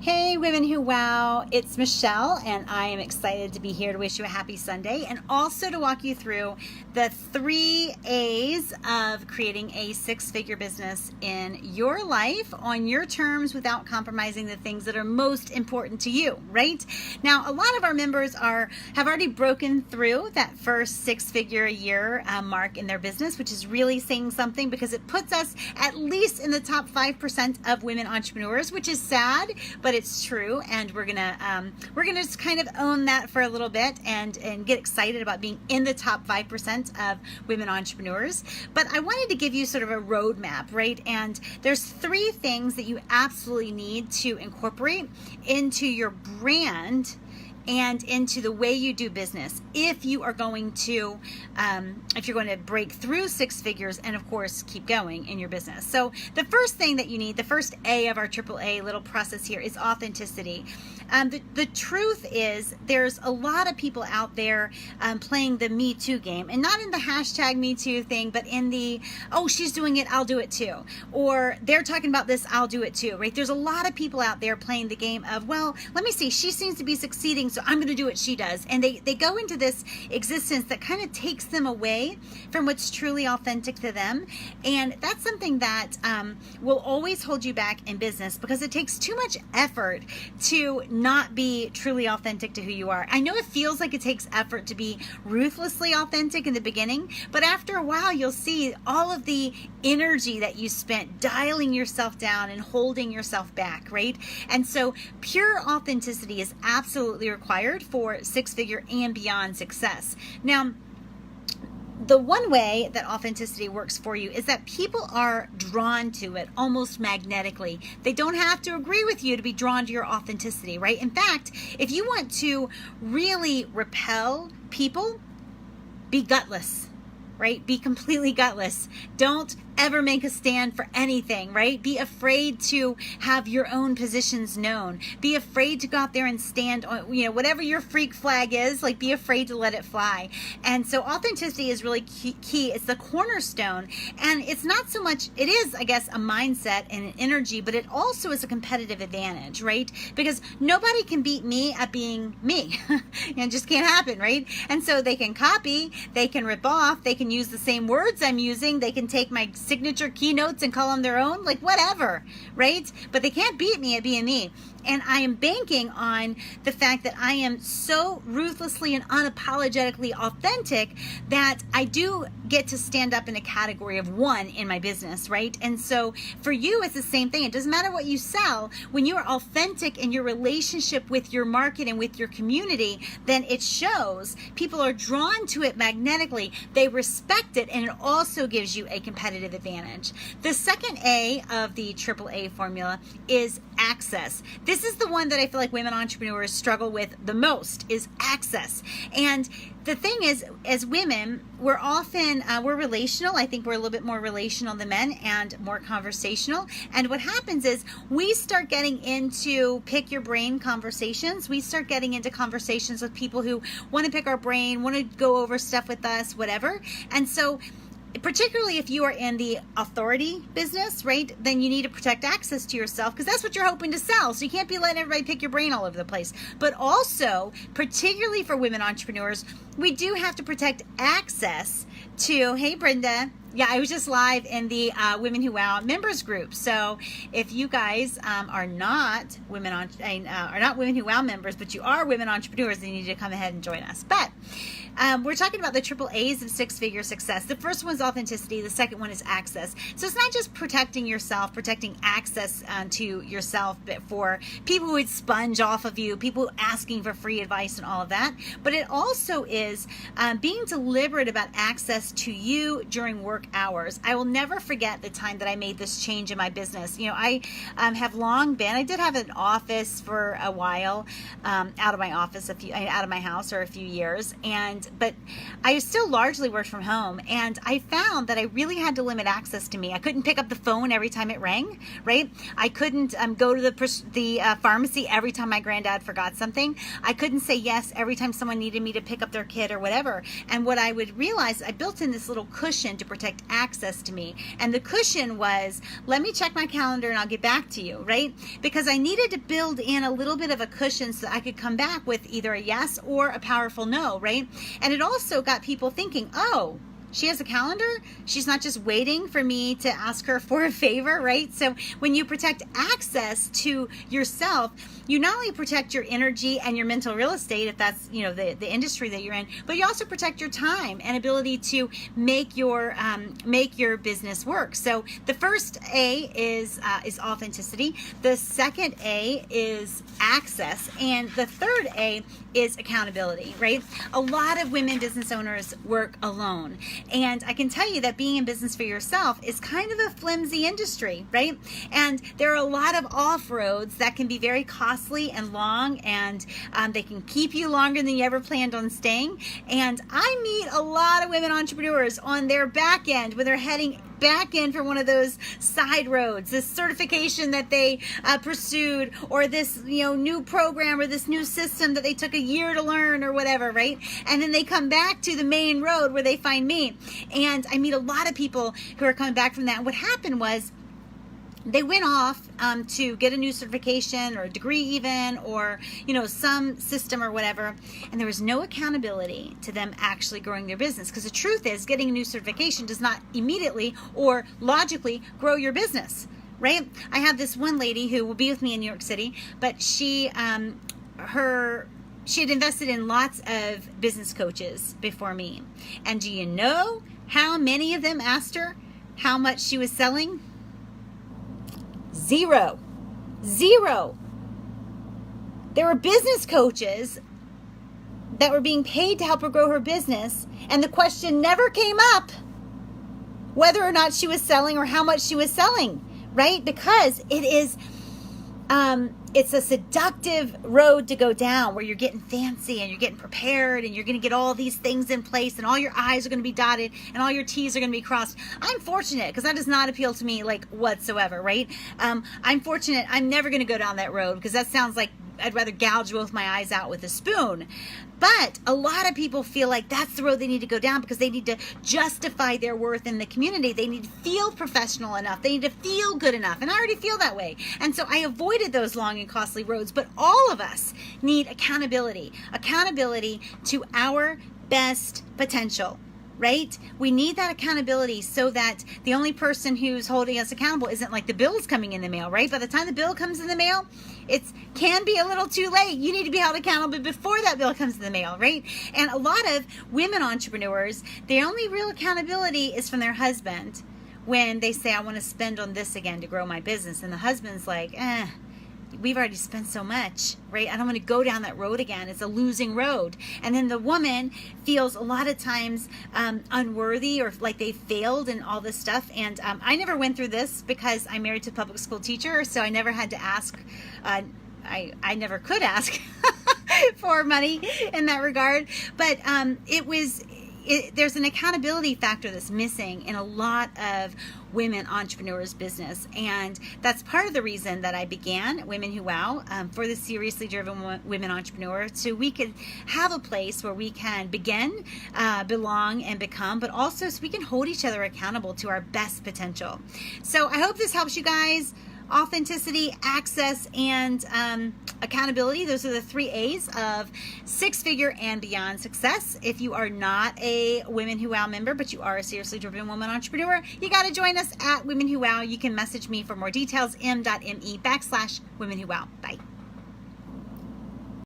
Hey, Women Who Wow, it's Michelle, and I am excited to be here to wish you a happy Sunday and also to walk you through the 3 A's of creating a 6-figure business in your life on your terms without compromising the things that are most important to you, right? Now, a lot of our members have already broken through that first 6-figure a year mark in their business, which is really saying something because it puts us at least in the top 5% of women entrepreneurs, which is sad, but it's true, and we're gonna just kind of own that for a little bit and get excited about being in the top 5% of women entrepreneurs. But I wanted to give you sort of a roadmap, right? And there's 3 things that you absolutely need to incorporate into your brand and into the way you do business if you are going to break through 6 figures and of course keep going in your business. So the first thing that you need, the first A of our AAA little process here, is authenticity. The truth is there's a lot of people out there playing the Me Too game, and not in the hashtag Me Too thing, but in the, oh, she's doing it, I'll do it too. Or they're talking about this, I'll do it too, right? There's a lot of people out there playing the game of, well, let me see, she seems to be succeeding, so I'm going to do what she does. And they go into this existence that kind of takes them away from what's truly authentic to them. And that's something that will always hold you back in business because it takes too much effort to not be truly authentic to who you are. I know it feels like it takes effort to be ruthlessly authentic in the beginning, but after a while you'll see all of the energy that you spent dialing yourself down and holding yourself back, right? And so pure authenticity is absolutely required for 6-figure and beyond success. Now, the one way that authenticity works for you is that people are drawn to it almost magnetically. They don't have to agree with you to be drawn to your authenticity, right? In fact, if you want to really repel people, be gutless, right? Be completely gutless. Don't ever make a stand for anything, right? Be afraid to have your own positions known. Be afraid to go out there and stand on, whatever your freak flag is, like be afraid to let it fly. And so authenticity is really key. It's the cornerstone. And it's not so much, it is, I guess, a mindset and an energy, but it also is a competitive advantage, right? Because nobody can beat me at being me. It just can't happen, right? And so they can copy, they can rip off, they can use the same words I'm using, they can take my signature keynotes and call them their own, like whatever, right? But they can't beat me at being me. And I am banking on the fact that I am so ruthlessly and unapologetically authentic that I do get to stand up in a category of 1 in my business, right? And so for you, it's the same thing. It doesn't matter what you sell. When you are authentic in your relationship with your market and with your community, then it shows. People are drawn to it magnetically. They respect it, and it also gives you a competitive advantage. The second A of the AAA formula is access. This is the one that I feel like women entrepreneurs struggle with the most, is access. And the thing is, as women, we're often, we're relational. I think we're a little bit more relational than men and more conversational. And what happens is we start getting into pick your brain conversations. We start getting into conversations with people who want to pick our brain, want to go over stuff with us, whatever. And so particularly if you are in the authority business, right, then you need to protect access to yourself because that's what you're hoping to sell. So you can't be letting everybody pick your brain all over the place. But also, particularly for women entrepreneurs, we do have to protect access to, hey, Brenda. Yeah, I was just live in the Women Who Wow members group. So if you guys are not Women Who Wow members, but you are women entrepreneurs, then you need to come ahead and join us. But we're talking about the triple A's of 6-figure success. The first one is authenticity. The second one is access. So it's not just protecting yourself, protecting access to yourself, but for people who would sponge off of you, people asking for free advice and all of that. But it also is being deliberate about access to you during work hours. I will never forget the time that I made this change in my business. I have long been, I did have an office for a while, out of my house for a few years. And but I still largely worked from home, and I found that I really had to limit access to me. I couldn't pick up the phone every time it rang, right? I couldn't go to the pharmacy every time my granddad forgot something. I couldn't say yes every time someone needed me to pick up their kid or whatever. And what I would realize, I built in this little cushion to protect access to me. And the cushion was, let me check my calendar and I'll get back to you, right? Because I needed to build in a little bit of a cushion so that I could come back with either a yes or a powerful no, right? And it also got people thinking, oh, she has a calendar. She's not just waiting for me to ask her for a favor, right? So when you protect access to yourself, you not only protect your energy and your mental real estate, if that's, you know, the industry that you're in, but you also protect your time and ability to make your business work. So the first A is authenticity. The second A is access, and the third A is accountability, right? A lot of women business owners work alone. And I can tell you that being in business for yourself is kind of a flimsy industry, right? And there are a lot of off-roads that can be very costly and long, and they can keep you longer than you ever planned on staying. And I meet a lot of women entrepreneurs on their back end when they're heading back in for one of those side roads, this certification that they pursued, or this new program or this new system that they took a year to learn or whatever, right? And then they come back to the main road where they find me. And I meet a lot of people who are coming back from that. And what happened was, they went off to get a new certification or a degree even, or some system or whatever, and there was no accountability to them actually growing their business. Because the truth is, getting a new certification does not immediately or logically grow your business, right? I have this one lady who will be with me in New York City, but she had invested in lots of business coaches before me. And do you know how many of them asked her how much she was selling? Zero. There were business coaches that were being paid to help her grow her business, and the question never came up whether or not she was selling or how much she was selling, right? Because it is it's a seductive road to go down, where you're getting fancy and you're getting prepared and you're going to get all these things in place and all your I's are going to be dotted and all your T's are going to be crossed. I'm fortunate, because that does not appeal to me like whatsoever, right? I'm fortunate. I'm never going to go down that road, because that sounds like I'd rather gouge both my eyes out with a spoon. But a lot of people feel like that's the road they need to go down, because they need to justify their worth in the community. They need to feel professional enough. They need to feel good enough. And I already feel that way. And so I avoided those long and costly roads. But all of us need accountability to our best potential. Right? We need that accountability so that the only person who's holding us accountable isn't like the bills coming in the mail, right? By the time the bill comes in the mail, it can be a little too late. You need to be held accountable before that bill comes in the mail, right? And a lot of women entrepreneurs, their only real accountability is from their husband when they say, I want to spend on this again to grow my business. And the husband's like, we've already spent so much, right? I don't want to go down that road again. It's a losing road. And then the woman feels a lot of times unworthy, or like they failed and all this stuff. And I never went through this, because I'm married to a public school teacher, so I never had to ask. I never could ask for money in that regard. But there's an accountability factor that's missing in a lot of women entrepreneurs' business, and that's part of the reason that I began Women Who Wow for the seriously driven women entrepreneur, so we could have a place where we can begin, belong, and become, but also so we can hold each other accountable to our best potential. So I hope this helps you guys. Authenticity, access, and accountability. Those are the 3 A's of six-figure and beyond success. If you are not a Women Who Wow member, but you are a seriously driven woman entrepreneur, you got to join us at Women Who Wow. You can message me for more details, m.me/Women Who Wow. Bye.